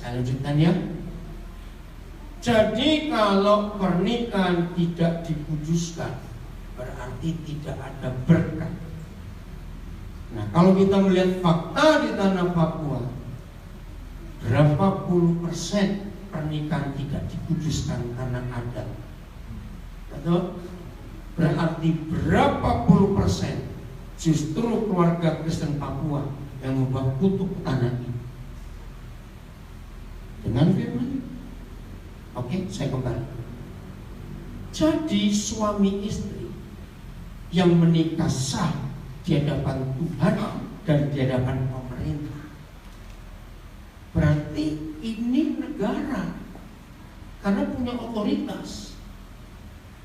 Saya lanjutkan ya. Jadi kalau pernikahan tidak dikuduskan, berarti tidak ada berkat. Nah, kalau kita melihat fakta di tanah Papua, berapa puluh persen pernikahan tidak dikuduskan karena adat? Betul? Berarti berapa puluh persen justru keluarga Kristen Papua yang membuat kutuk tanah ini? Dengan firman. Oke, saya kembali. Jadi suami istri yang menikah sah di hadapan Tuhan dan di hadapan pemerintah, berarti ini negara, karena punya otoritas.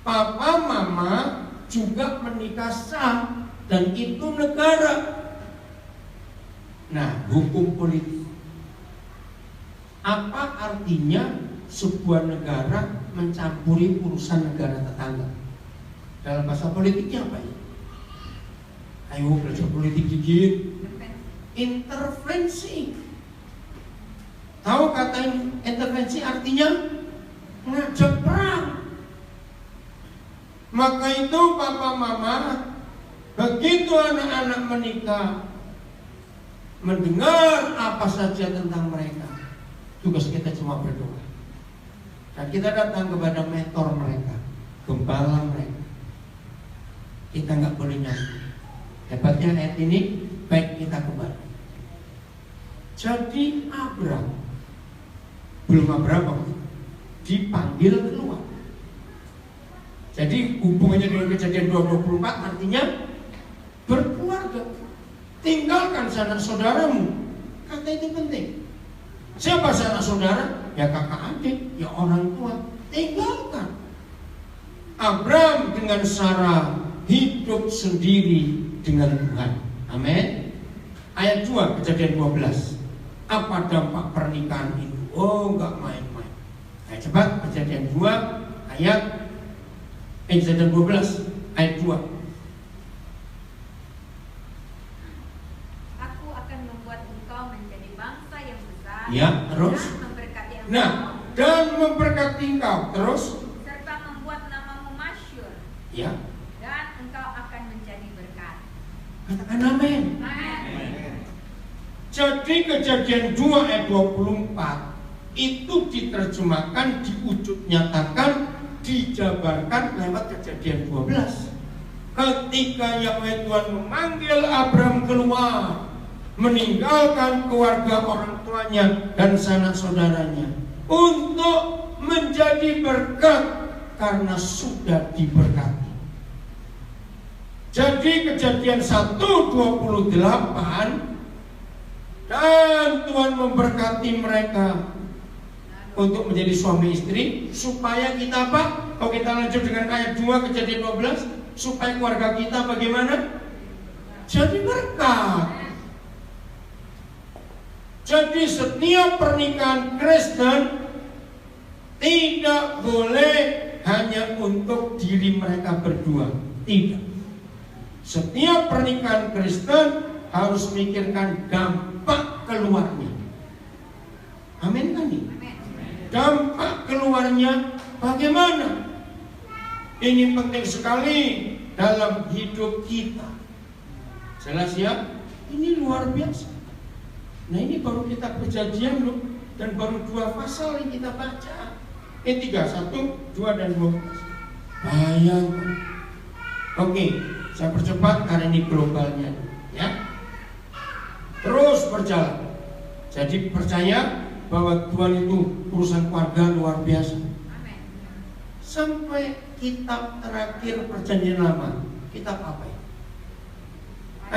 Papa mama juga menikah sah dan itu negara. Nah, hukum politik, apa artinya sebuah negara mencampuri urusan negara tetangga? Dalam bahasa politiknya apa ya? Ayo belajar politik dikit. Intervensi. Tahu kata intervensi artinya ngajak perang. Maka itu papa mama, begitu anak-anak menikah, mendengar apa saja tentang mereka, tugas kita cuma berdoa. Dan kita datang kepada mentor mereka, gembala mereka. Kita nggak boleh nyanyi. Hebatnya ayat ini, baik kita kembali. Jadi Abraham, belum Abraham, dipanggil keluar. Jadi hubungannya dengan Kejadian 2:24 artinya berkeluarga. Tinggalkan sanak saudaramu. Kata itu penting. Siapa sanak saudara? Ya kakak adik, ya orang tua. Tinggalkan. Abraham dengan Sarah hidup sendiri dengan Tuhan. Amin. Ayat 2 Kejadian 12. Apa dampak pernikahan itu? Oh, enggak main-main. Nah, cepat Kejadian 2 ayat Kejadian 12 ayat 2. Aku akan membuat engkau menjadi bangsa yang besar. Ya, terus. Dan memberkati engkau. Terus. Serta membuat namamu masyhur. Ya. Dan engkau akan menjadi berkat. Katakan amin. Jadi Kejadian 2 ayat 24 itu diterjemahkan, diwujud nyatakan, dijabarkan lewat Kejadian 12. Ketika Yahweh Tuhan memanggil Abraham keluar, meninggalkan keluarga orang tuanya dan sanak saudaranya untuk menjadi berkat karena sudah diberkati. Jadi Kejadian 1:28, dan Tuhan memberkati mereka untuk menjadi suami istri, supaya kita apa? Kalau kita lanjut dengan ayat 2 Kejadian 12, supaya keluarga kita bagaimana? Jadi berkat. Jadi setiap pernikahan Kristen tidak boleh hanya untuk diri mereka berdua. Tidak. Setiap pernikahan Kristen harus memikirkan dampak keluarnya. Amin kan nih? Dampak keluarnya bagaimana? Ini penting sekali dalam hidup kita. Jelas ya? Ini luar biasa. Nah, ini baru kita perjanjian loh, dan baru 2 pasal yang kita baca. Ini 3, 1, 2 dan 12. Bayangkan. Oke, saya percepat karena ini globalnya, ya. Terus berjalan. Jadi percaya bahwa Tuhan itu urusan keluarga luar biasa. Amin. Sampai kitab terakhir Perjanjian Lama, kitab apa ya?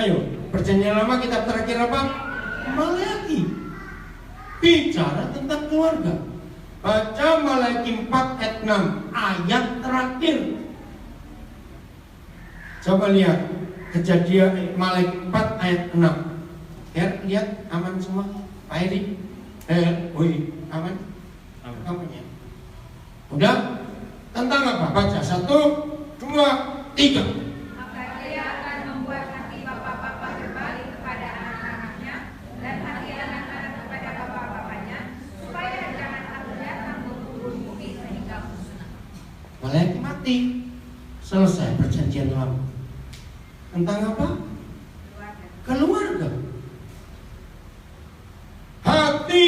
Ayo, Perjanjian Lama kitab terakhir apa? Maleakhi. Bicara tentang keluarga. Baca Maleakhi 4 ayat 6, ayat terakhir. Coba lihat Kejadian Maleakhi 4 ayat 6. Lihat, aman semua? Pak Edi? Aman? Kamunya? Udah? Tentang apa? Baca 1, 2, 3. Maka dia akan membuat hati bapak-bapak berbalik kepada anak-anaknya, dan hati anak-anak kepada bapak-bapaknya, supaya sakti. Selesai perjanjian lama. Tentang apa? Keluarga. Hati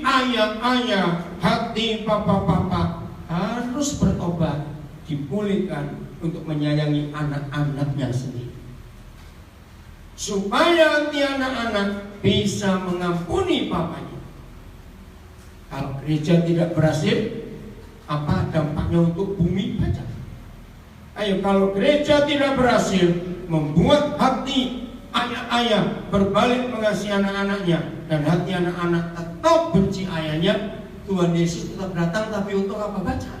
ayah-ayah, hati papa-papa harus bertobat, dipulihkan untuk menyayangi anak-anaknya sendiri, supaya hati anak-anak bisa mengampuni papanya. Kalau gereja tidak berhasil, apa dampaknya untuk bumi? Baca. Ayo, kalau gereja tidak berhasil membuat hati ayah-ayah berbalik mengasihi anak-anaknya, dan hati anak-anak tetap benci ayahnya, Tuhan Yesus tetap datang, tapi untuk apa? Baca.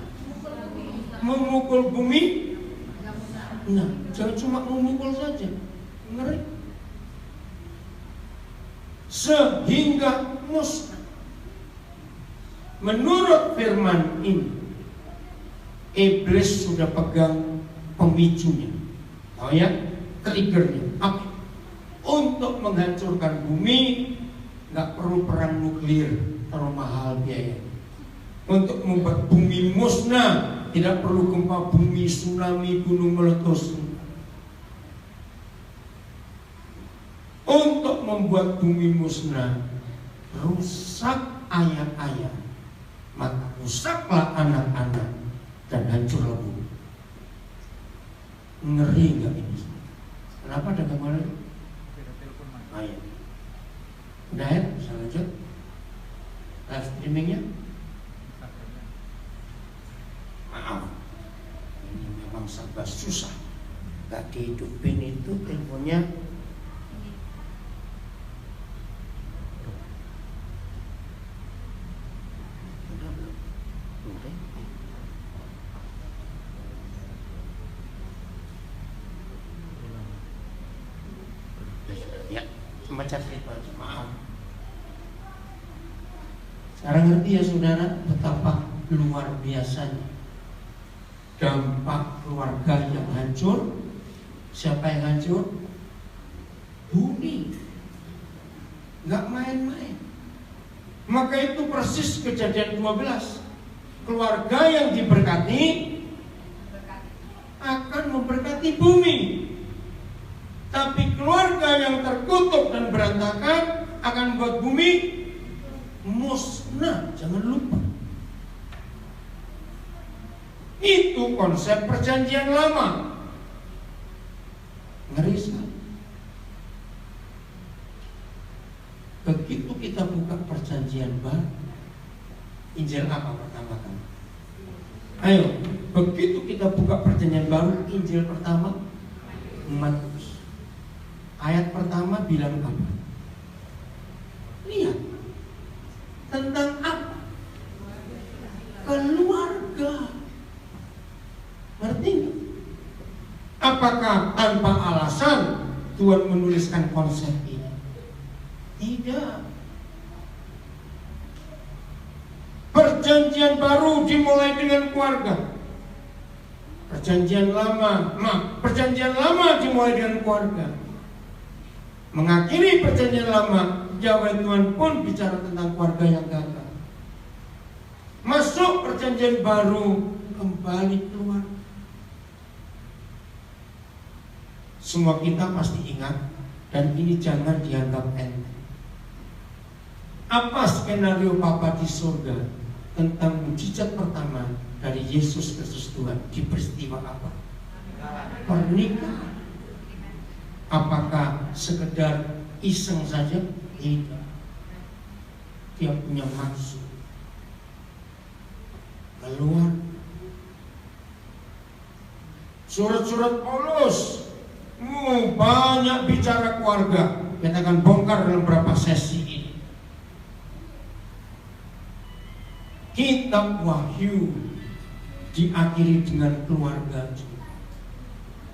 Memukul bumi. Nah, jangan cuma memukul saja. Ngeri. Sehingga musnah. Menurut firman ini, iblis sudah pegang pemicunya. Tahu ya? Triggernya. Apa? Untuk menghancurkan bumi, nggak perlu perang nuklir, terlalu mahal biaya. Untuk membuat bumi musnah, tidak perlu gempa bumi, tsunami, gunung meletus. Untuk membuat bumi musnah, rusak ayah-ayah, maka rusaklah anak-anak, dan hancurlah bumi. Ngeri nggak ini? Kenapa ada gambaran? Ayah. Udah ya, bisa lanjut live streamingnya. Maaf, ini memang serba susah. Gak dihidupin itu teleponnya. Ya, membaca cerita, maaf. Sekarang ngerti ya saudara betapa luar biasanya dampak keluarga yang hancur. Siapa yang hancur? Bumi. Gak main-main. Maka itu persis Kejadian 12. Keluarga yang diberkati akan memberkati bumi. Tapi keluarga yang terkutuk dan berantakan akan membuat bumi musnah. Jangan lupa. Itu konsep perjanjian lama. Ngeri sekali. Begitu kita buka perjanjian baru, Injil apa pertama kali? Ayo, begitu kita buka perjanjian baru, Injil pertama Matius. Ayat pertama bilang apa? Lihat. Tentang apa? Keluarga. Ngerti nggak? Apakah tanpa alasan Tuhan menuliskan konsep ini? Tidak. Perjanjian baru dimulai dengan keluarga. Perjanjian lama dimulai dengan keluarga. Mengakhiri perjanjian lama, Yahweh Tuhan pun bicara tentang keluarga yang gagal. Masuk perjanjian baru, kembali keluar. Semua kita pasti ingat, dan ini jangan dianggap enteng. Apa skenario Bapa di surga tentang mujizat pertama dari Yesus Kristus Tuhan di peristiwa apa? Pernikahan. Apakah sekedar iseng saja? Tidak. Dia punya maksud. Keluar. Surat-surat Paulus banyak bicara keluarga. Kita akan bongkar dalam beberapa sesi ini. Kitab Wahyu diakhiri dengan keluarga,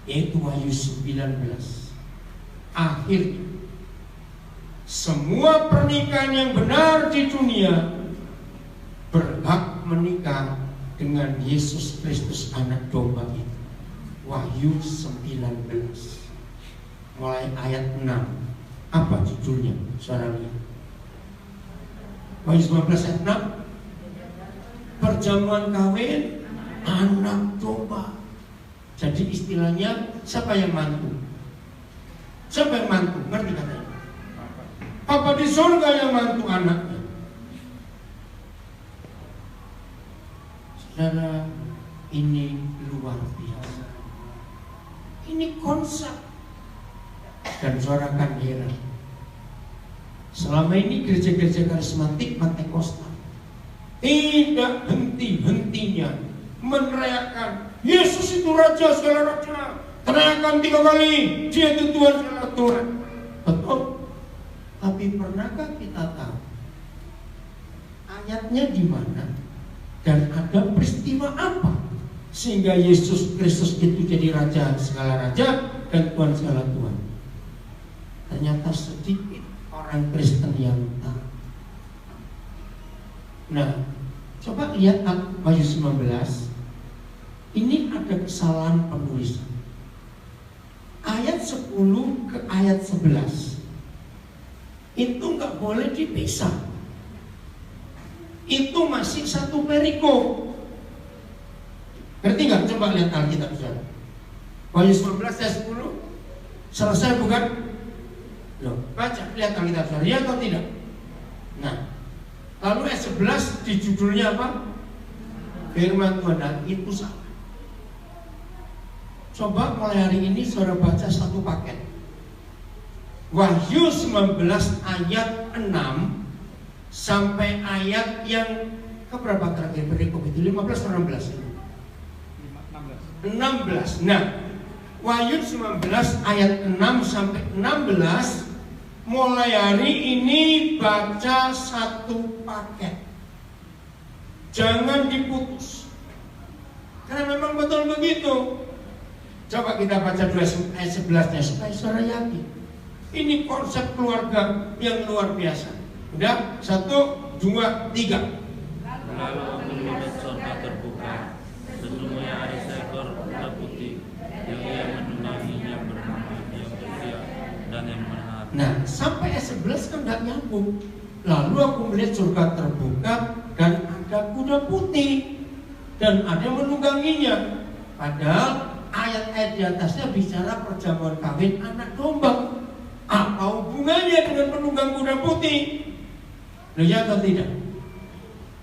yaitu Wahyu 19. Akhirnya semua pernikahan yang benar di dunia berhak menikah dengan Yesus Kristus anak domba itu. Wahyu 19 mulai ayat 6. Apa judulnya? Saudara lihat. Wahyu 19 ayat 6. Perjamuan kawin anak domba. Jadi istilahnya siapa yang mantu? Siapa yang mantu? Ngerti katanya? Papa di surga yang mantu anaknya. Saudara, ini luar biasa. Ini konsep. Dan saudara akan heran. Selama ini gereja-gereja karismatik Pentakosta tidak henti-hentinya meneriakkan Yesus itu Raja segala raja. Teriakan 3 kali, Dia itu Tuhan segala Tuhan. Betul. Tapi pernahkah kita tahu ayatnya di mana dan ada peristiwa apa sehingga Yesus Kristus itu jadi Raja segala raja dan Tuhan segala Tuhan? Ternyata sedikit orang Kristen yang tahu. Nah, coba lihat Matius 19. Ini ada kesalahan penulisan. Ayat 10 ke ayat 11 itu nggak boleh dipisah. Itu masih satu perikop. Ngerti nggak? Coba lihat Alkitab saudara. Matius 19 ayat 10 selesai bukan? Loh, baca, lihat Alkitab saudara, ya atau tidak? Nah, lalu ayat 11 di judulnya apa? Firman Tuhan, dan itu salah. Coba mulai hari ini saudara baca satu paket. Wahyu 19 ayat 6 sampai ayat yang keberapa terakhir perikop itu? 15 atau 16? 16. Nah, Wahyu 19 ayat 6 sampai 16 mulai hari ini baca satu paket. Jangan diputus. Karena memang betul begitu. Coba kita baca 2 ayat 11-nya supaya saudara yakin. Ini konsep keluarga yang luar biasa. Udah? 1, 2, 3. Lalu aku melihat surga terbuka. Sesungguhnya ada seekor kuda putih yang ia menungganginya bernama Yang Mulia dan Yang Benar. Nah, sampai ayat 11 kan gak nyambung. Lalu aku melihat surga terbuka dan ada kuda putih dan ada yang menungganginya. Padahal ayat-ayat di atasnya bicara perjamuan kawin anak domba. Apa hubungannya dengan penunggang kuda putih? Loh, ya atau tidak?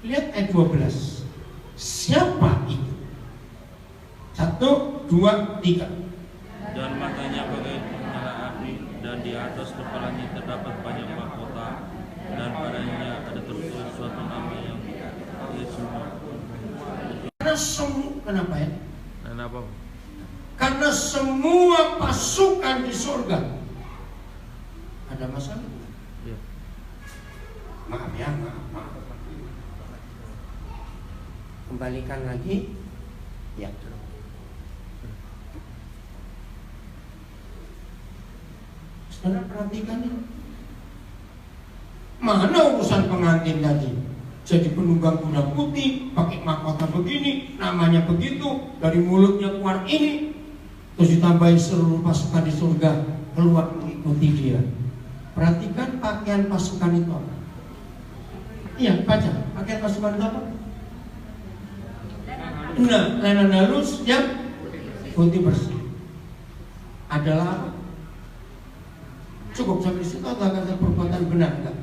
Lihat ayat 12. Siapa itu? 1, 2, 3. Dan matanya bagai nyala api, dan di atas kepalanya terdapat banyak mahkota, dan padanya ada tertulis suatu nama yang Yesus. Kenapa ya? Kenapa? Karena semua pasukan di surga ada masalah. Ya. Maaf ya, maaf. Kembalikan lagi. Ya. Saudara perhatikan ini. Mana urusan pengantin tadi? Jadi penunggang kuda putih, pakai mahkota begini, namanya begitu, dari mulutnya keluar ini. Terus ditambahin seluruh pasukan di surga keluar mengikuti dia. Perhatikan pakaian pasukan itu apa? Iya, baca. Pakaian pasukan itu apa? Nah, lenan halus yang putih bersih. Adalah apa? Cukup sampai situ atau kata perbuatan benar enggak?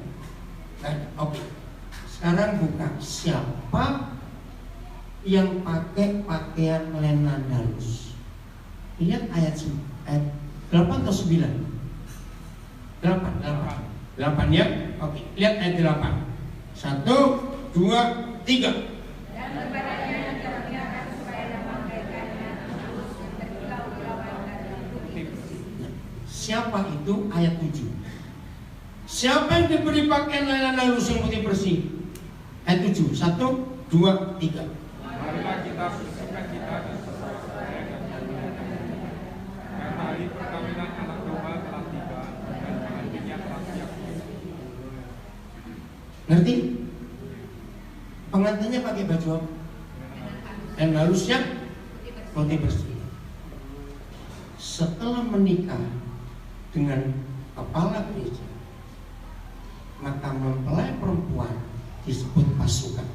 Oke. Sekarang buka siapa yang pakai pakaian lenan halus. Lihat ayat 8 atau 9? 8 ya? Oke, lihat ayat 8. 1, 2, 3. Dan kepadanya yang diperlihatkan supaya memakaikannya terus berkilau-kilauan dan putih. Siapa itu? Ayat 7. Siapa yang diberi pakaian lenan halus yang putih bersih? Ayat 7. 1, 2, 3. Marilah kita bersuka cita dan bersorak-sorai dan menyanyikan karena hari perkawinan anak domba telah tiba dan pengantinnya telah siap. Ngerti? Pengantinnya pakai baju apa? Lenan halusnya putih bersih. Setelah menikah dengan kepala gereja, maka mempelai perempuan disebut pasukan.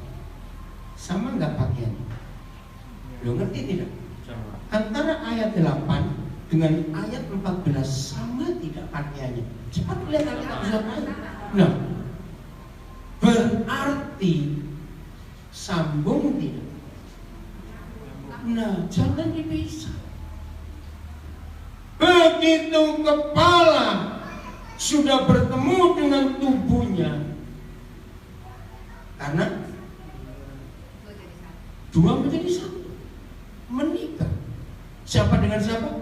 Sama nggak pakaiannya? Lo ngerti tidak? Sama. antara ayat 8 dengan ayat 14 sama tidak pakaiannya? Cepat lihat Alkitab saudara. Nah, berarti sambung tidak? Nah, jangan dipisah. Begitu kepala sudah bertemu dengan tubuhnya, karena dua menjadi satu, menikah. Siapa dengan siapa?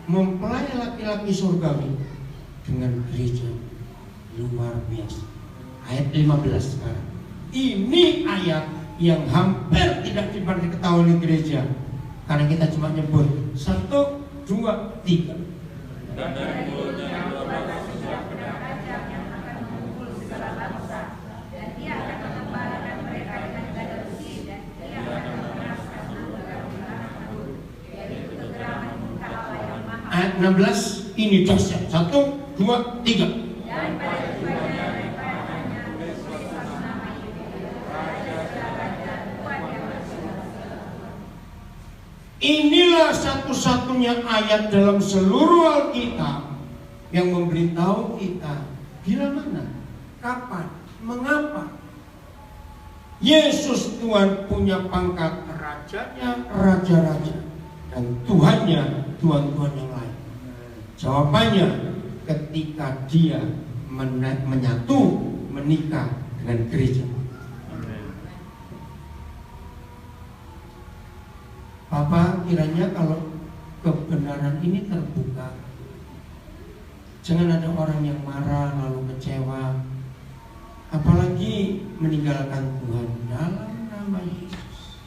Mempelai laki-laki surgawi dengan gereja. Luar biasa. Ayat 15 sekarang. Ini ayat yang hampir tidak diketahui oleh gereja, karena kita cuma nyebut 1, 2, 3. Dan dari mulutnya dua belas sesuatu Dan dia akan mengembalakan mereka dengan gada besi, dan dia akan mengeraskan yaitu kegeraman murka Allah yang maha. Ayat 16 ini dahsyat. 1, 2, 3. Dan pada jiwanya mereka hanya suatu nama itu, raja-raja kuat yang bersih. Inilah satu-satunya ayat dalam seluruh Alkitab yang memberitahu kita bila mana, kapan, mengapa Yesus Tuhan punya pangkat rajanya raja-raja dan Tuhannya Tuhan-Tuhan yang lain. Jawabannya ketika dia menyatu, menikah dengan gereja. Bapak, kiranya kalau kebenaran ini terbuka, jangan ada orang yang marah lalu kecewa, apalagi meninggalkan Tuhan dalam nama Yesus.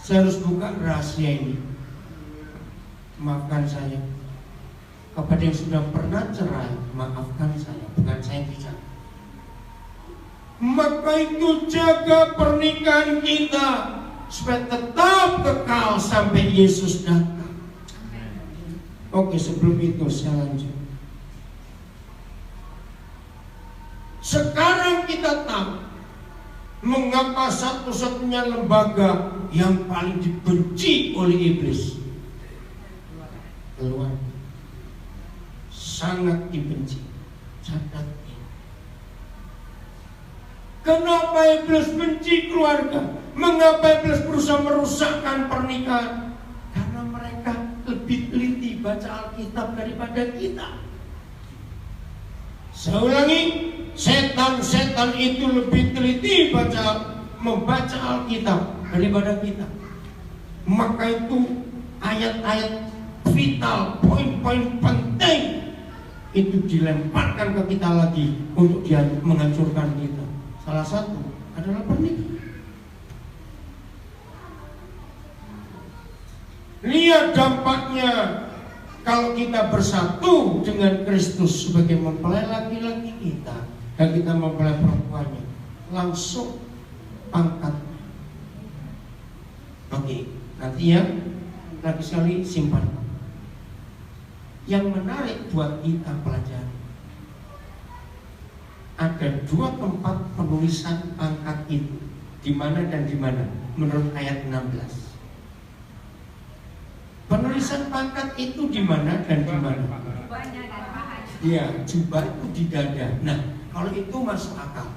Saya harus buka rahasia ini. Maafkan saya. Kepada yang sudah pernah cerai, maafkan saya, bukan saya yang bicara. Maka itu jaga pernikahan kita supaya tetap kekal sampai Yesus datang. Oke, sebelum itu saya lanjut. Sekarang kita tahu mengapa satu-satunya lembaga yang paling dibenci oleh iblis, keluarga, sangat dibenci. Catat ini. Kenapa iblis benci keluarga? Mengapa iblis berusaha merusakkan pernikahan? Karena mereka lebih teliti baca Alkitab daripada kita. Saya ulangi, setan-setan itu lebih teliti membaca Alkitab daripada kita. Maka itu ayat-ayat vital, poin-poin penting itu dilemparkan ke kita lagi untuk dia menghancurkan kita. Salah satu adalah pernikahan. Lihat dampaknya kalau kita bersatu dengan Kristus sebagai mempelai laki-laki kita dan kita mempelai perempuannya, langsung pangkatnya. Oke, nanti ya lagi sekali simpan. Yang menarik buat kita pelajari, ada 2 tempat penulisan pangkat itu, di mana dan di mana menurut ayat 16. Penulisan pangkat itu di mana dan di mana? Jubahnya dan pahanya. Ya, jubah itu di dada. Nah, kalau itu masuk akal.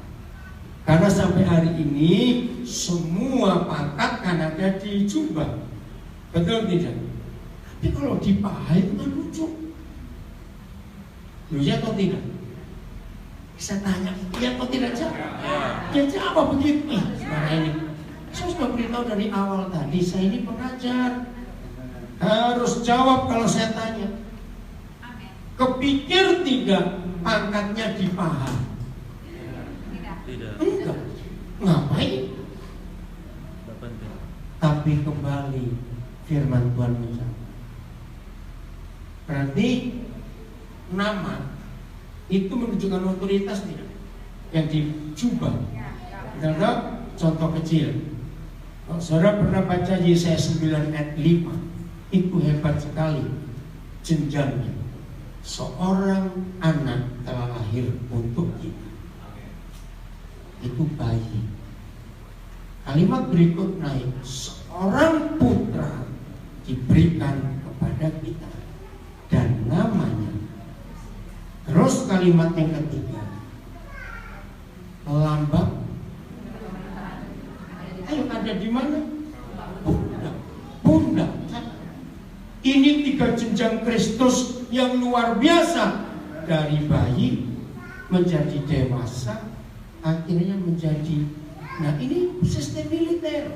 Karena sampai hari ini semua pangkat kan ada di jubah. Betul tidak? Tapi kalau di paha itu kan lucu. Lu ya atau tidak? Bisa tanya, iya atau tidak jawab? Ya jawab begitu. Sekarang ini saya sudah beritahu dari awal tadi, saya ini pengajar. Harus jawab kalau saya tanya. Kepikir tidak pangkatnya di paha? Tidak. Enggak. Ngapain? Tidak penting. Tapi kembali firman Tuhan menjawab. Berarti nama itu menunjukkan otoritas tidak? Yang dijubah. Betul? Contoh kecil. Kalau saudara pernah baca Yesaya 9 ayat 5, itu hebat sekali jenjangnya. Seorang anak telah lahir untuk kita. Itu bayi. Kalimat berikut naik, seorang putra diberikan kepada kita dan namanya. Terus kalimat yang ketiga, lambang. Ayo, ada di mana? Pundak. Ini 3 jenjang Kristus yang luar biasa, dari bayi menjadi dewasa, akhirnya menjadi. Nah, ini sistem militer.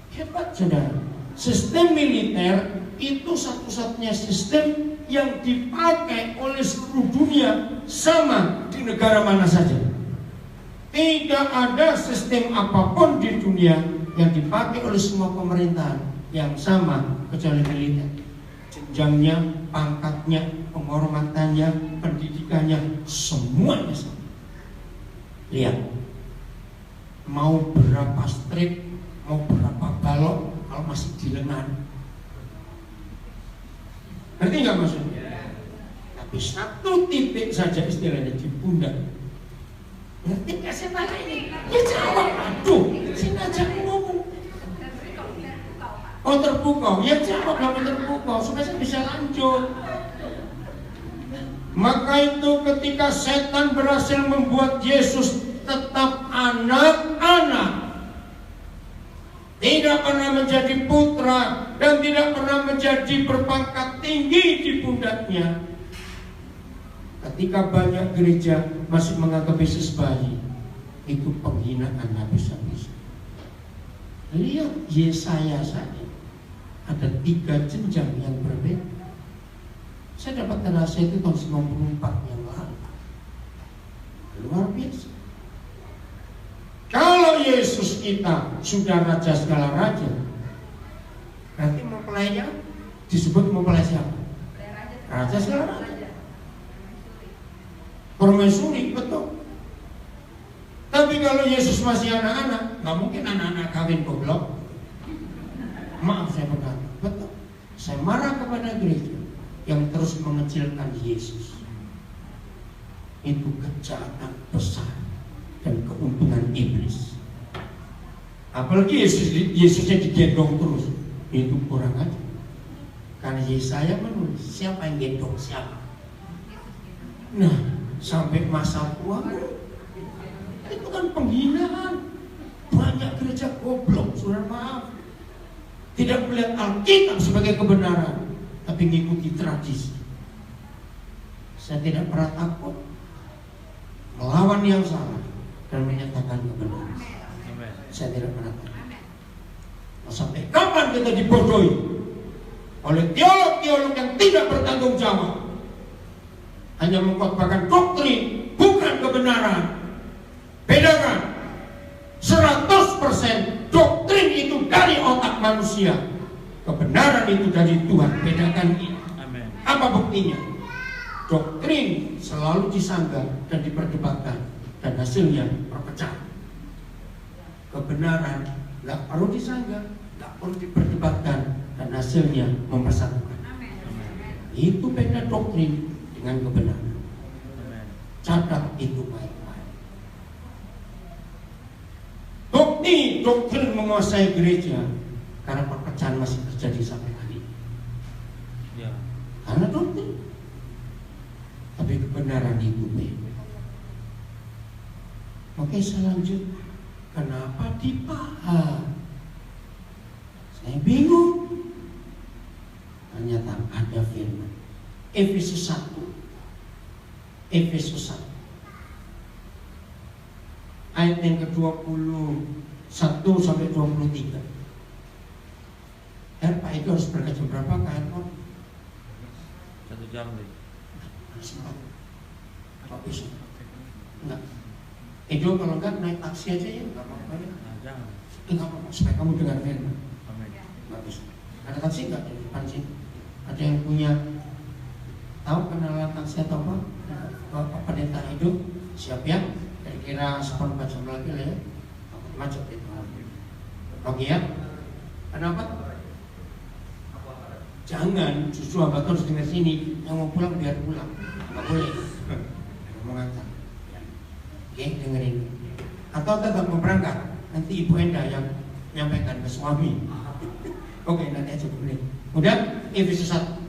Hebat, saudara. Sistem militer itu satu-satunya sistem yang dipakai oleh seluruh dunia, sama di negara mana saja. Tidak ada sistem apapun di dunia yang dipakai oleh semua pemerintahan yang sama kecuali militer. Jenjangnya, pangkatnya, penghormatannya, pendidikannya, semuanya sama. Lihat, mau berapa strip, mau berapa balok, kalau masih di lengan. Ngerti nggak maksudnya? Tapi satu titik saja istilahnya di pundak. Ngerti nggak saya tanya ini? Ya jawab, aduh, sini aja ngomong. Oh, terpukau, ya jawab, kamu terpukau supaya saya bisa lanjut. Maka itu ketika setan berhasil membuat Yesus tetap anak-anak, tidak pernah menjadi putra dan tidak pernah menjadi berpangkat tinggi di pundaknya. Ketika banyak gereja masih menganggap Yesus bayi, itu penghinaan habis-habisan. Lihat Yesaya saja, ada 3 jenjang yang berbeda. Saya dapat rahasia itu tahun 94 yang lalu. Luar biasa. Kalau Yesus kita sudah raja segala raja, berarti mempelainya disebut mempelai siapa? Raja segala raja. Permaisuri, betul. Tapi kalau Yesus masih anak-anak, nggak mungkin anak-anak kawin goblok. Maaf saya berkata, betul. Saya marah kepada gereja yang terus mengecilkan Yesus. Itu kejahatan besar dan keuntungan iblis. Apalagi Yesusnya digendong terus, itu kurang aja. Karena Yesaya menulis, siapa yang gendong siapa. Nah, sampai masa tua itu kan penghinaan. Banyak gereja goblok, saudara, maaf. Tidak melihat Alkitab sebagai kebenaran, tapi mengikuti tradisi. Saya tidak pernah takut melawan yang salah dan menyatakan kebenaran. Saya tidak pernah takut. Sampai kapan kita dibodohi oleh teolog-teolog yang tidak bertanggung jawab, hanya mengkhotbahkan doktrin, bukan kebenaran. Bedakan, 100% doktrin itu dari otak manusia, kebenaran itu dari Tuhan. Bedakan ini. Amen. Apa buktinya? Doktrin selalu disanggah dan diperdebatkan, dan hasilnya perpecahan. Kebenaran nggak perlu disanggah, nggak perlu diperdebatkan, dan hasilnya mempersatukan. Itu beda doktrin dengan kebenaran. Catat itu baik-baik. Doktrin menguasai gereja karena perpecahan masih terjadi sampai hari ini. Ya. Karena doktrin. Tapi kebenaran itu beda. Oke, saya lanjut. Kenapa dipaham? Saya bingung. Ternyata ada firman. Efesus 1. Efesus 1. Ayat yang ke-21 sampai 23. Pak itu harus berkaca berapa ke ayat kok? 1 jam nih. Apa bisa? Enggak. Edo kalau enggak naik taksi aja ya, enggak apa-apa ya. Nah, jangan. Enggak apa-apa, supaya kamu dengar firman. Amin. Bagus. Ada taksi enggak di depan sini? Ada yang punya tahu kenalan taksi atau apa? Bapak Pendeta Edo, siap ya? Kira-kira 1/4 jam lagi lah ya. Takut macet itu. Oke ya? Kenapa? Jangan, justru abang harus dengar sini. Yang mau pulang biar pulang. Enggak boleh. Mau ngantar. Oke, dengerin. Atau tetap mau berangkat. Nanti Ibu Enda yang menyampaikan ke suami. Oke, nanti aja boleh. Udah, Efesus 1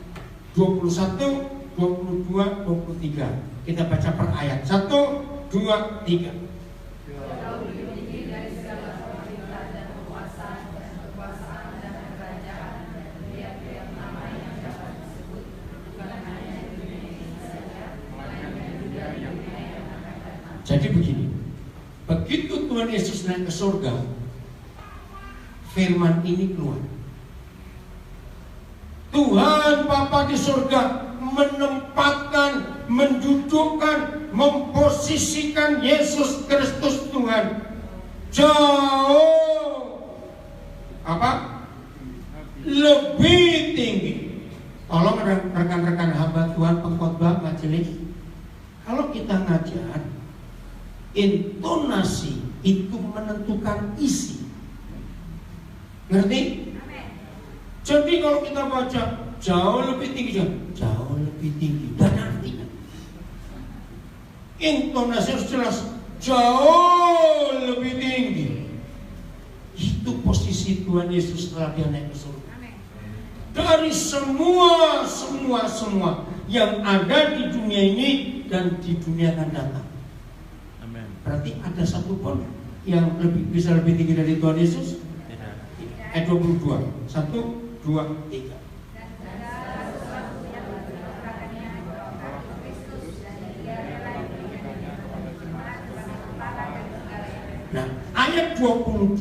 21, 22, 23. Kita baca per ayat. 1, 2, 3. Jadi begini, begitu Tuhan Yesus naik ke surga, firman ini keluar. Tuhan Bapa di surga menempatkan, mendudukkan, memposisikan Yesus Kristus Tuhan jauh lebih tinggi. Tolong rekan-rekan hamba Tuhan, pengkhotbah majelis, kalau kita ngajar, intonasi itu menentukan isi. Ngerti? Jadi kalau kita baca jauh lebih tinggi, jauh lebih tinggi, dan artinya intonasi harus jelas, jauh lebih tinggi. Itu posisi Tuhan Yesus setelah dia naik ke surga. Dari semua yang ada di dunia ini dan di dunia akan datang. Berarti ada satu pun yang bisa lebih tinggi dari Tuhan Yesus? Tidak. Ayat 22. 1, 2, 3. Nah, ayat 22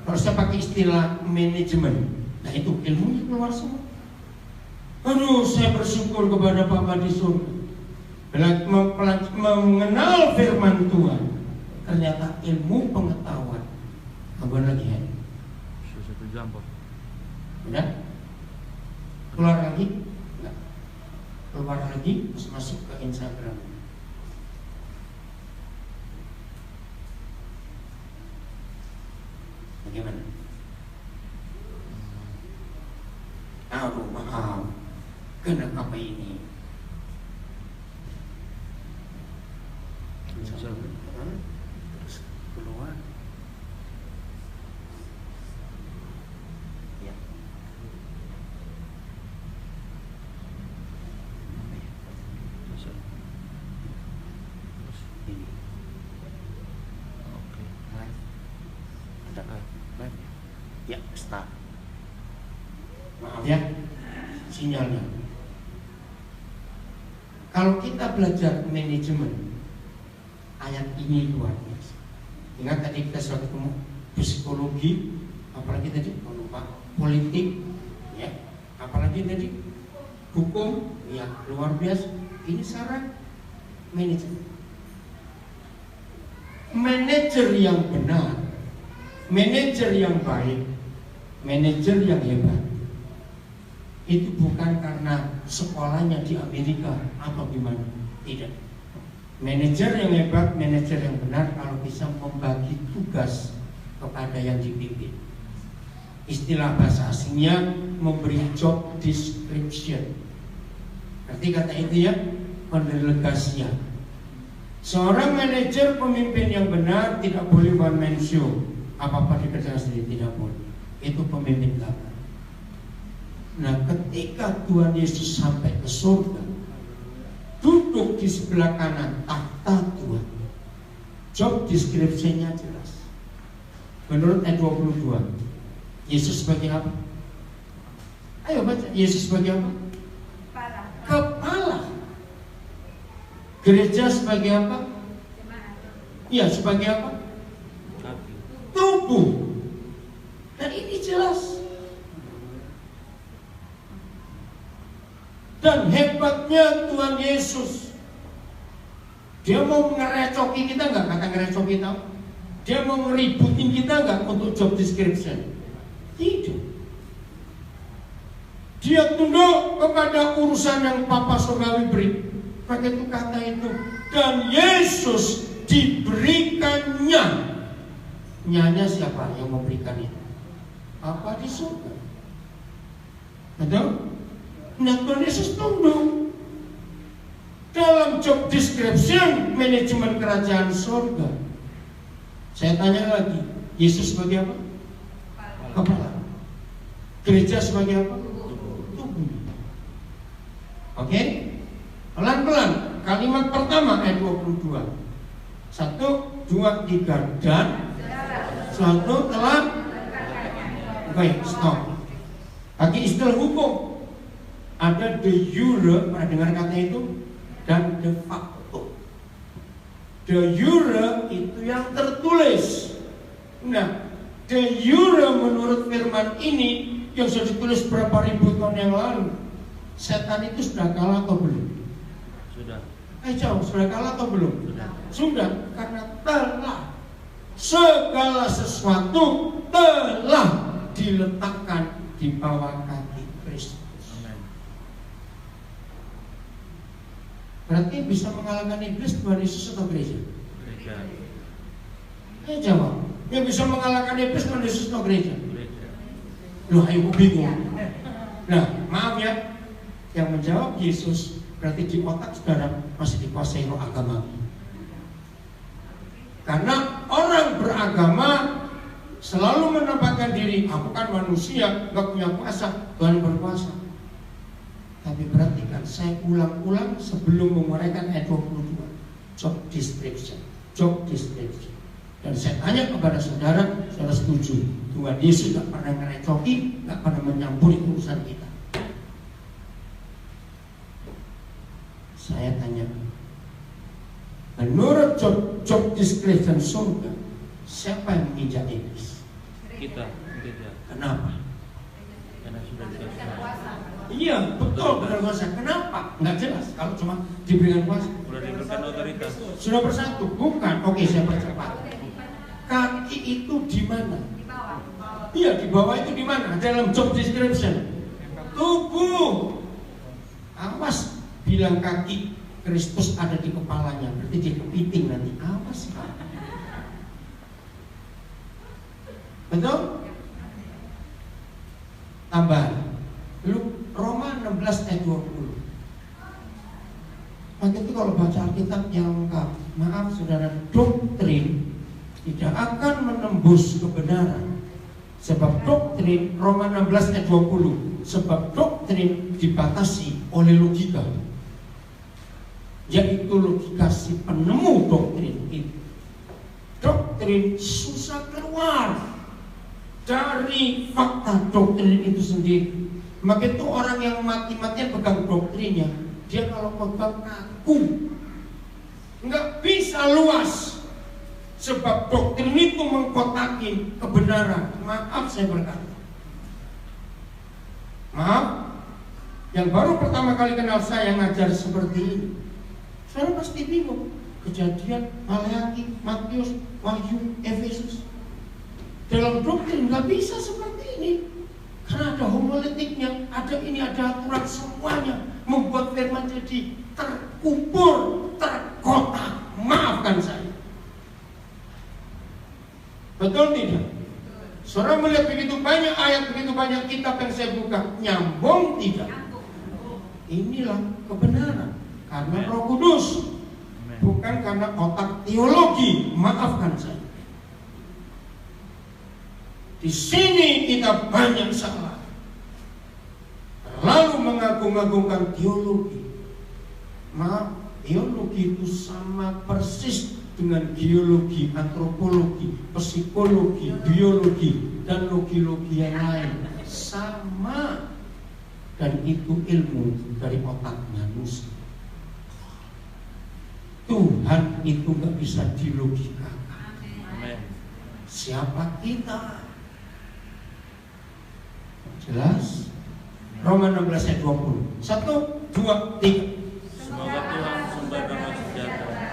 harusnya pakai istilah manajemen. Nah, itu ilmunya keluar semua. Aduh, saya bersyukur kepada Bapa di surga. Mengenal firman Tuhan, ternyata ilmu pengetahuan. Abang lagi ya? Satu jam Pak. Udah? Keluar lagi? Enggak. Keluar lagi, terus masuk ke Instagram. Bagaimana? Aduh, maaf. Kenapa ini? Terus keluar. Ya. Ini. Oke. Live. Ada live. Ya, start. Maaf ya, sinyalnya. Kalau kita belajar manajemen, ayat ini luar biasa. Ingat tadi kita sudah ketemu psikologi, apalagi tadi lupa politik, ya, apalagi tadi hukum, ya luar biasa. Ini syarat manajemen. Manajer yang benar, manajer yang baik, manajer yang hebat, itu bukan karena sekolahnya di Amerika atau gimana, tidak. Manajer yang hebat, manajer yang benar kalau bisa membagi tugas kepada yang dipimpin. Istilah bahasa asingnya memberi job description. Nanti kata itu ya, pendelegasian. Seorang manajer pemimpin yang benar tidak boleh one man show. Apa-apa dikerjakan sendiri, tidak boleh. Itu pemimpin gagal. Nah, ketika Tuhan Yesus sampai ke surga, duduk di sebelah kanan tahta Tuhan, job description-nya jelas. Menurut ayat 22, Yesus sebagai apa? Ayo baca, Yesus sebagai apa? Kepala. Gereja sebagai apa? Iya, sebagai apa? Tubuh. Dan ini jelas. Dan hebatnya Tuhan Yesus, dia mau ngerecoki kita nggak? Kata ngerecoki kita, dia mau ngeributin kita nggak untuk job description? Tidak. Dia tunduk kepada urusan yang Papa Surgawi beri. Pakai itu kata itu. Dan Yesus diberikannya. Nyanya siapa yang memberikan itu? Apa di surga? Betul? Nah, Tuhan Yesus tunduk dalam job description manajemen kerajaan surga. Saya tanya lagi, Yesus sebagai apa? kepala. Gereja sebagai apa? Tubuh. Oke? Pelan-pelan. Kalimat pertama ayat 22. 1, 2, 3 dan suatu telah. Baik, stop. Bagi istilah hukum ada de jure, pernah dengar kata itu, dan de facto. De jure itu yang tertulis. Nah, de jure menurut firman ini yang sudah ditulis berapa ribu tahun yang lalu, setan itu sudah kalah atau belum? Sudah. Jauh, sudah kalah atau belum? Sudah. Sudah, karena telah segala sesuatu telah diletakkan di bawah kaki Kristus. Amin. Berarti bisa mengalahkan iblis Tuhan Yesus atau gereja? Gereja. Jawab. Yang bisa mengalahkan iblis Tuhan Yesus atau gereja? Gereja. Loh, ayo bingung. Nah, maaf ya, yang menjawab Yesus berarti di otak saudara masih dikuasai roh agama. Karena orang beragama selalu menempatkan diri, aku kan manusia, gak punya kuasa, Tuhan berkuasa. Tapi perhatikan, saya ulang-ulang sebelum menguraikan ayat 22. Job description. Dan saya tanya kepada saudara, saudara setuju? Tuhan Yesus gak pernah ngerecoki, gak pernah menyampuri urusan kita. Saya tanya, menurut job description surga, siapa yang menginjak iblis? Kita, gereja. Kenapa? Karena sudah dikasih. Iya, betul, benar kuasa. Kenapa? Nggak jelas. Kalau cuma diberikan kuasa, Sudah diberikan otoritas. sudah bersatu. Bukan. Oke, saya percepat. Kaki itu di mana? Iya, di bawah itu di mana? Dalam job description. Tubuh. Awas, bilang kaki Kristus ada di kepalanya, berarti dia kepiting nanti. Awas, Pak. Betul? Tambah. Roma 16 ayat 20. Maka itu kalau baca Alkitab yang lengkap, maaf saudara, doktrin tidak akan menembus kebenaran. Sebab doktrin, Roma 16 ayat 20, sebab doktrin dibatasi oleh logika, yaitu logika si penemu doktrin itu. Doktrin susah keluar dari fakta doktrin itu sendiri. Maka itu orang yang mati-matian pegang doktrinnya, dia kalau pegang kaku, nggak bisa luas. Sebab doktrin itu mengkotaki kebenaran. Maaf saya berkata, maaf, yang baru pertama kali kenal saya ngajar seperti ini, saya pasti bingung. Kejadian, Maleakhi, Matius, Wahyu, Efesus, dalam doktrin nggak bisa seperti ini. Karena ada homiletiknya, ada ini, ada aturan, semuanya membuat firman jadi terkubur, terkotak. Maafkan saya. Betul tidak? Saudara melihat begitu banyak ayat, begitu banyak kitab yang saya buka, nyambung tidak? Inilah kebenaran karena Roh Kudus, bukan karena otak teologi. Maafkan saya. Di sini kita banyak salah, lalu mengagung-agungkan teologi. Maaf, teologi itu sama persis dengan geologi, antropologi, psikologi, biologi, dan logi-logi yang lain. Sama. Dan itu ilmu dari otak manusia. Tuhan itu gak bisa dilogikakan. Siapa kita? Jelas? Roma 16 ayat 20. 1, 2, 3. Semoga Tuhan sumber damai sejahtera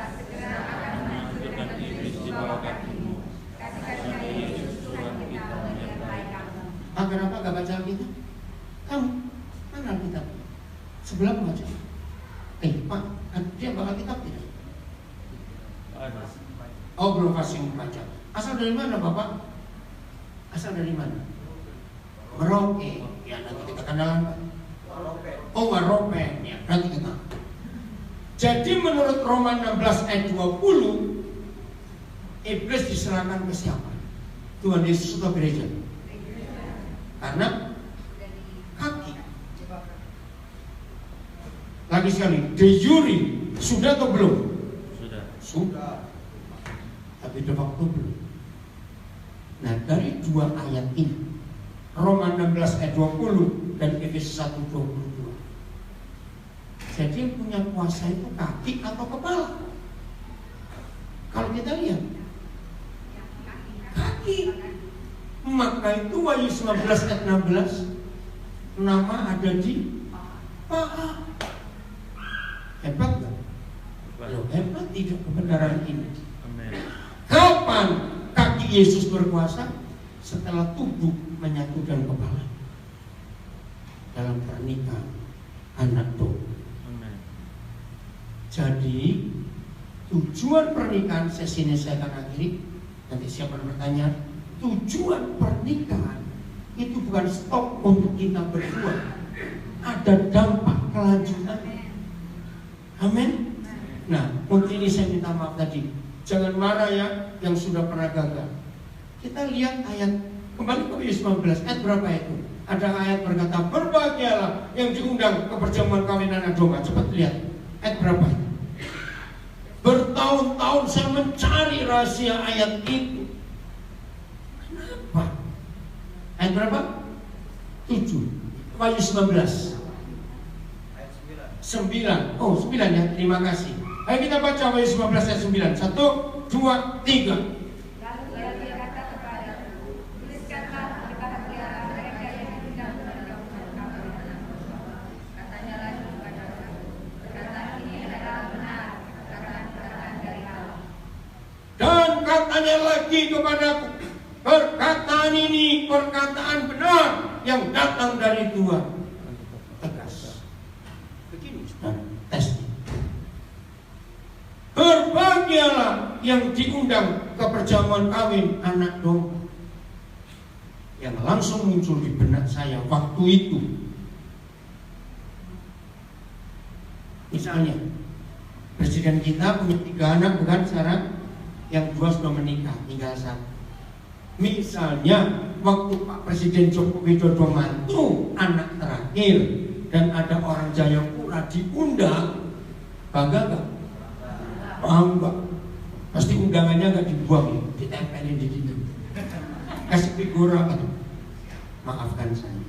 menghancurkan iblis di bawah kakimu, sampai Yesus Tuhan kita menyertai kamu. Pak, kenapa gak baca Alkitab? Kamu, mana Alkitab? Sebelah baca. Pak, dia baca Alkitab tidak? Ada. Oh, belum fasih membaca. Asal dari mana Bapak? Asal dari mana? Merauke. Ya, nanti kita kenalan Pak. Oh, Warope. Ya, nanti kita. Jadi menurut Roma 16 ayat 20, iblis diserahkan ke siapa? Tuhan Yesus atau gereja? karena kaki. Lagi sekali, de jure sudah atau belum? Sudah. Tapi de facto belum. Nah, dari dua ayat ini, Roma 16 ayat 20 dan Efesus 1:22. Jadi yang punya kuasa itu kaki atau kepala? Kalau kita lihat kaki, maka itu Wahyu 19 ayat 16, nama ada di paha. Hebat gak? Loh, hebat tidak kebenaran ini. Kapan kaki Yesus berkuasa? Setelah tubuh menyatukan kepala dalam pernikahan anak domba. Jadi tujuan pernikahan, sesi ini saya akan akhiri. Nanti siapa yang bertanya, tujuan pernikahan itu bukan stop untuk kita berdua, ada dampak kelanjutan. Amin. Nah, untuk ini saya minta maaf tadi. Jangan marah ya yang sudah pernah gagal. Kita lihat ayat, kembali ke Wahyu 19, ayat berapa itu? Ada ayat berkata, berbahagialah yang diundang ke perjamuan kawin anak domba. Cepat lihat, ayat berapa? Bertahun-tahun saya mencari rahasia ayat itu. Kenapa? Ayat berapa? 7. Wahyu 19 9. Oh, 9 ya, terima kasih. Ayo kita baca Wahyu 19 ayat 9. 1, 2, 3. Lalu ia berkata kepadaku, tuliskanlah berbahagialah mereka yang diundang ke perjamuan kawin anak domba. Katanya lagi kepadaku, perkataan ini adalah benar, perkataan dari Allah. Dan katanya lagi kepadaku, perkataan ini perkataan benar yang datang dari Tuhan. Tegas. Begini, saudara, tesnya. Berbahagialah yang diundang ke perjamuan kawin anak domba. Yang langsung muncul di benak saya waktu itu, misalnya presiden kita punya 3 anak, bukan sekarang? Yang 2 sudah menikah, tinggal 1. Misalnya waktu Pak Presiden Joko Widodo mantu anak terakhir dan ada orang Jayapura diundang, bangga gak? Bangga. Pasti undangannya gak dibuang ya, ditempelin di situ. Kasih figura. Maafkan saya.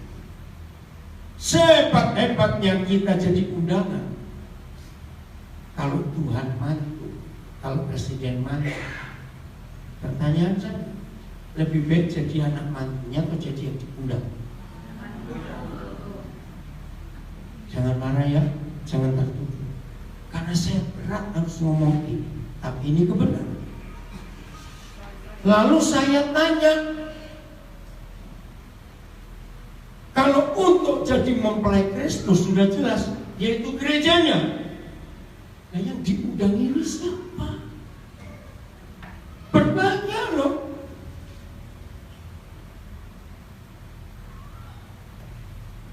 Sehebat-hebatnya kita jadi undangan, kalau Tuhan mantu, kalau Presiden mantu, pertanyaan saya, lebih baik jadi anak mantunya atau jadi yang diundang? Jangan marah ya, jangan tertutup. Karena saya berat harus ngomong ini, tapi ini kebenaran. Lalu saya tanya, kalau untuk jadi mempelai Kristus sudah jelas, yaitu gerejanya. Nah, yang diundang ini siapa? Berbahagia loh.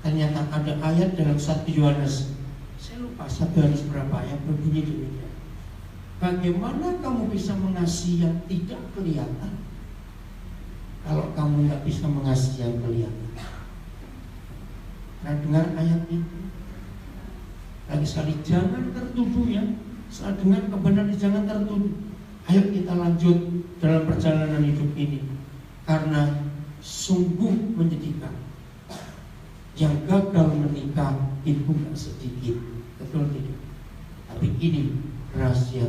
Ternyata ada ayat dalam 1 Yohanes, saya lupa 1 Yohanes berapa, yang berbunyi demikian. Bagaimana kamu bisa mengasihi yang tidak kelihatan kalau kamu nggak bisa mengasihi yang kelihatan? Nah, dengar ayat itu. Lagi sekali, jangan tertuduh ya. Setelah dengar kebenaran, jangan tertuduh. Ayo kita lanjut dalam perjalanan hidup ini, karena sungguh menyedihkan. Yang gagal menikah itu gak sedikit, betul tidak? Tapi ini rahasia.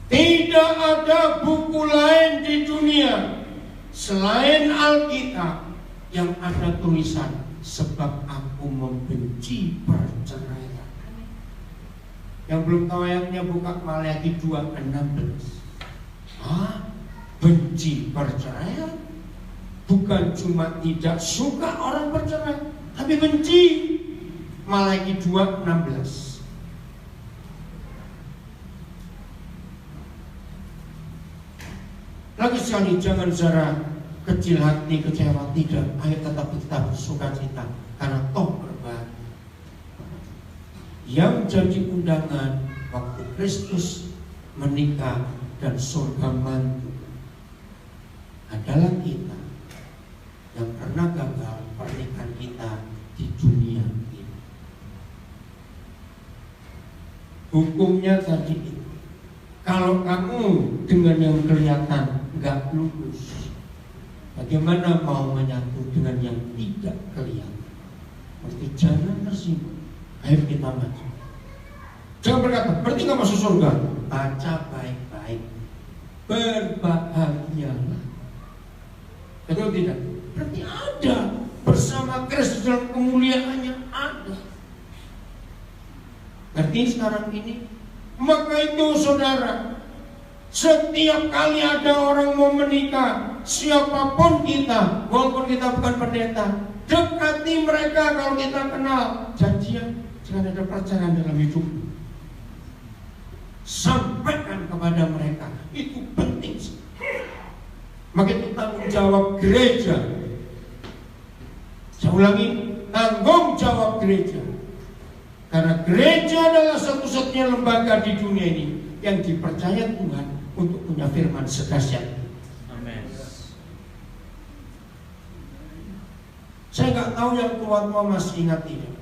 Tidak ada buku lain di dunia selain Alkitab yang ada tulisan sebab aku membenci perceraian. Yang belum tahu ayatnya buka Maleakhi 2:16. Benci perceraian? Bukan cuma tidak suka orang bercerai, tapi benci. Maleakhi 2:16. Lagi sekali, jangan secara kecil hati, kecewa, tidak. Ayo tetap kita bersuka cita, karena toh berbahagia. Yang jadi undangan waktu Kristus menikah dan surga mantu adalah kita. yang pernah gagal pernikahan kita di dunia ini. Hukumnya tadi itu, kalau kamu dengan yang kelihatan nggak lulus, bagaimana mau menyatu dengan yang tidak kelihatan? Berarti jangan tersinggung. Ayo kita maju. Jangan berkata, berarti nggak masuk surga. Baca baik-baik. Berbahagialah. Betul tidak? Berarti ada bersama Kristus dalam kemuliaannya ada. Ngerti sekarang ini? Maka itu saudara, setiap kali ada orang mau menikah, siapapun kita, walaupun kita bukan pendeta, dekati mereka kalau kita kenal. Janjian, jangan ada perceraian dalam hidup. Sampaikan kepada mereka, itu penting. Maka itu tanggung jawab gereja. Saya ulangi, tanggung jawab gereja. Karena gereja adalah satu-satunya lembaga di dunia ini yang dipercaya Tuhan untuk punya firman sedahsyat. Amin. Saya nggak tahu yang tua-tua masih ingat ini.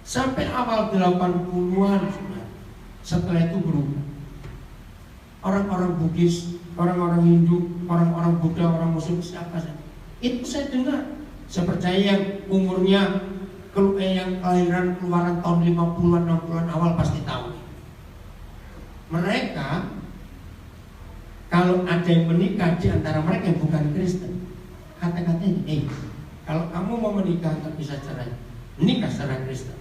Sampai awal 80-an, setelah itu berubah. Orang-orang Bugis, orang-orang Hindu, orang-orang Buddha, orang Muslim, siapa saja. Itu saya dengar. Saya percaya yang umurnya yang kelahiran keluaran tahun 50-an, 60-an awal pasti tahu. Mereka kalau ada yang menikah di antara mereka yang bukan Kristen, kata-katanya, kalau kamu mau menikah tak bisa cerai, nikah secara Kristen.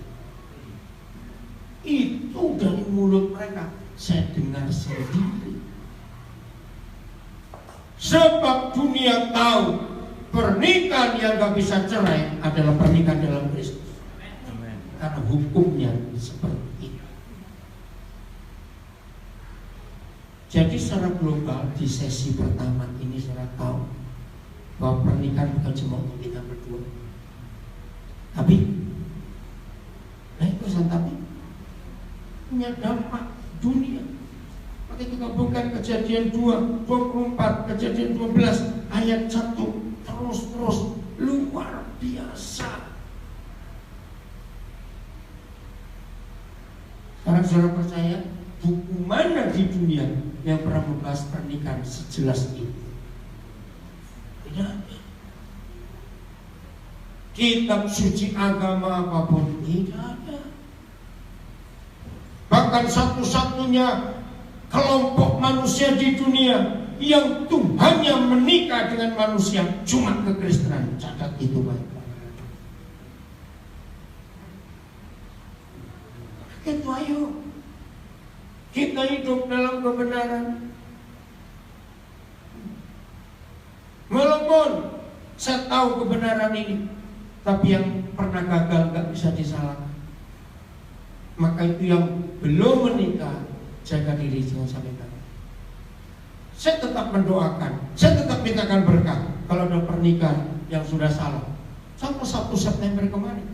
Itu dari mulut mereka saya dengar sendiri. Sebab dunia tahu pernikahan yang gak bisa cerai adalah pernikahan dalam Kristus. Karena hukumnya seperti itu. Jadi secara global di sesi pertama ini saya tahu bahwa pernikahan bukan cuma untuk kita berdua. Tapi tapi punya dampak dunia. Maka kita bukan Kejadian 2:24, Kejadian 12 ayat 1 terus luar biasa. Sekarang saudara percaya buku mana di dunia yang pernah membahas pernikahan sejelas itu? Tidak ada. Kitab suci agama apapun tidak ada. Bahkan satu-satunya kelompok manusia di dunia yang Tuhannya menikah dengan manusia cuma kekristenan. Catat itu baik-baik. Itu ayo kita hidup dalam kebenaran. Walaupun saya tahu kebenaran ini, tapi yang pernah gagal gak bisa disalahkan. Maka itu yang belum menikah, jaga diri jangan sampai gagal. Saya tetap mendoakan, saya tetap mintakan berkah kalau ada pernikahan yang sudah salah. Sampai 1 September kemarin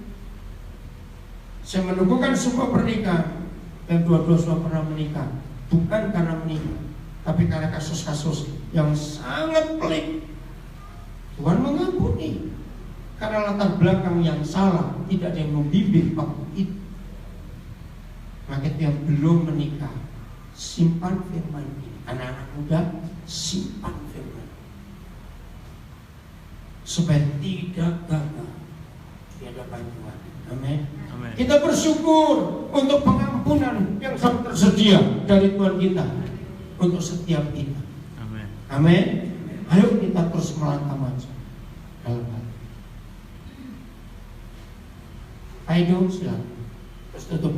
saya menunggukan sebuah pernikahan yang dua-dua sudah pernah menikah, bukan karena menikah, tapi karena kasus-kasus yang sangat pelik. Tuhan mengampuni karena latar belakang yang salah, tidak ada yang membimbing waktu itu. Maka itu yang belum menikah, simpan firman ini. Anak-anak muda, simpan firman supaya tidak gagal di hadapan Tuhan. Amin. Kita bersyukur untuk pengampunan yang sangat tersedia dari Tuhan kita untuk setiap kita. Amin. Ayo kita terus melangkah maju dalam hati. Ayo silakan. Terus tutup.